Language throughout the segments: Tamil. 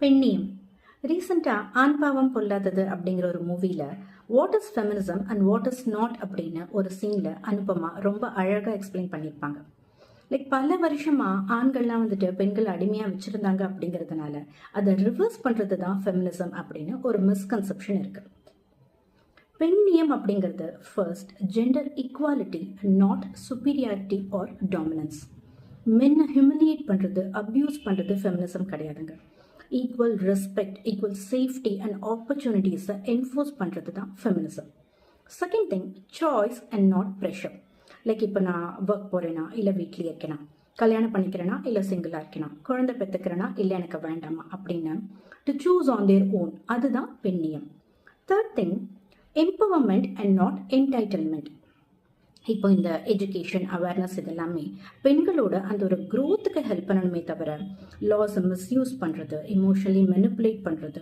பெண்ணியம். ரீசெண்டாக ஆண் பாவம் பொல்லாதது அப்படிங்கிற ஒரு மூவியில் what is feminism and what is not அப்படின்னு ஒரு சீனில் அனுபமா ரொம்ப அழகாக எக்ஸ்பிளைன் பண்ணியிருப்பாங்க. லைக் பல வருஷமாக ஆண்கள்லாம் வந்துட்டு பெண்கள் அடிமையாக வச்சுருந்தாங்க அப்படிங்கிறதுனால அதை ரிவர்ஸ் பண்ணுறது தான் ஃபெமினிசம் அப்படின்னு ஒரு மிஸ்கன்செப்ஷன் இருக்குது. பெண்ணியம் அப்படிங்கிறது first gender equality, not superiority or dominance. மென்னை ஹியூமிலியேட் பண்ணுறது, அப்யூஸ் பண்ணுறது ஃபெமினிசம் கிடையாதுங்க. Equal respect, equal safety and ஆப்பர்ச்சுனிட்டிஸை என்ஃபோர்ஸ் பண்ணுறது தான் feminism. Second thing, choice and not pressure. Like இப்போ நான் ஒர்க் போகிறேனா இல்லை வீட்லேயே இருக்கேனா, கல்யாணம் பண்ணிக்கிறேனா இல்லை சிங்கிளாக இருக்கேனா, குழந்தை பெற்றுக்கிறேனா இல்லை எனக்கு வேண்டாமா அப்படின்னு to choose on their own, அதுதான் பெண்ணியம். Third thing, empowerment and not entitlement. இப்போ இந்த எஜுகேஷன் அவேர்னஸ் இதெல்லாமே பெண்களோட அந்த ஒரு க்ரோத்துக்கு ஹெல்ப் பண்ணணுமே தவிர லாஸை மிஸ்யூஸ் பண்ணுறது, இமோஷனலி மெனிப்புலேட் பண்ணுறது,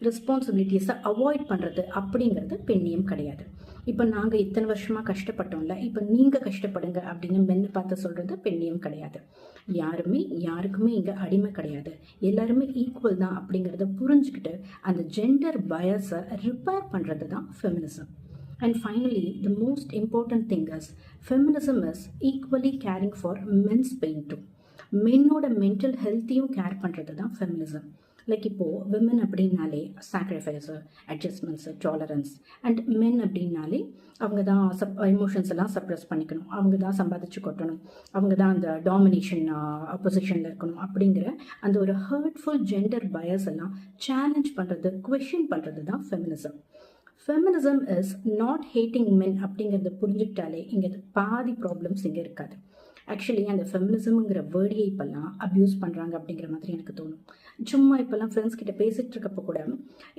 ரெஸ்பான்சிபிலிட்டிஸை அவாய்ட் பண்ணுறது அப்படிங்கிறது பெண்ணியம் கிடையாது. இப்போ நாங்கள் இத்தனை வருஷமாக கஷ்டப்பட்டோம்ல, இப்போ நீங்கள் கஷ்டப்படுங்க அப்படின்னு மென்னு பார்த்து சொல்கிறது பெண்ணியம் கிடையாது. யாருக்குமே இங்கே அடிமை கிடையாது, எல்லாருமே ஈக்குவல் தான் அப்படிங்கிறத புரிஞ்சுக்கிட்டு அந்த ஜெண்டர் பயஸை ரிப்பேர் பண்ணுறது தான் feminism. And finally, the most important thing is feminism is equally caring for men's pain too. மென்னோட மென்டல் ஹெல்த்தையும் கேர் பண்ணுறது தான் ஃபெமினிசம். லைக் இப்போது விமன் அப்படின்னாலே sacrifice, adjustments, tolerance, and men அப்படின்னாலே அவங்க தான் எமோஷன்ஸ் எல்லாம் சப்ரெஸ் பண்ணிக்கணும், அவங்க தான் சம்பாதிச்சு கொட்டணும், அவங்க தான் அந்த டாமினேஷன் அப்போசிஷனில் இருக்கணும் அப்படிங்கிற அந்த ஒரு ஹர்ட்ஃபுல் ஜெண்டர் பயஸ் எல்லாம் சேலஞ்ச் பண்ணுறது, குவெஷன் பண்ணுறது தான் feminism. Feminism is not hating men அப்படிங்கிறத புரிஞ்சுக்கிட்டாலே இங்கே பாதி ப்ராப்ளம்ஸ் இங்கே இருக்காது. ஆக்சுவலி அந்த ஃபெமினிசம்ங்கிற வேர்டியை இப்போல்லாம் அப்யூஸ் பண்ணுறாங்க அப்படிங்கிற மாதிரி எனக்கு தோணும். சும்மா இப்போல்லாம் ஃப்ரெண்ட்ஸ் கிட்ட பேசிகிட்டு இருக்கப்போ கூட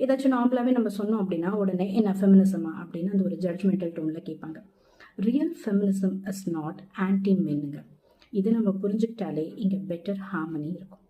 ஏதாச்சும் நார்மலாகவே நம்ம சொன்னோம் அப்படின்னா உடனே என்ன ஃபெமினிசமா அப்படின்னு அந்த ஒரு ஜட்ஜ்மெண்டல் டோனில் கேட்பாங்க. Real feminism is not anti மென்னுங்க. இதை நம்ம புரிஞ்சுக்கிட்டாலே இங்கே பெட்டர் ஹார்மனி இருக்கும்.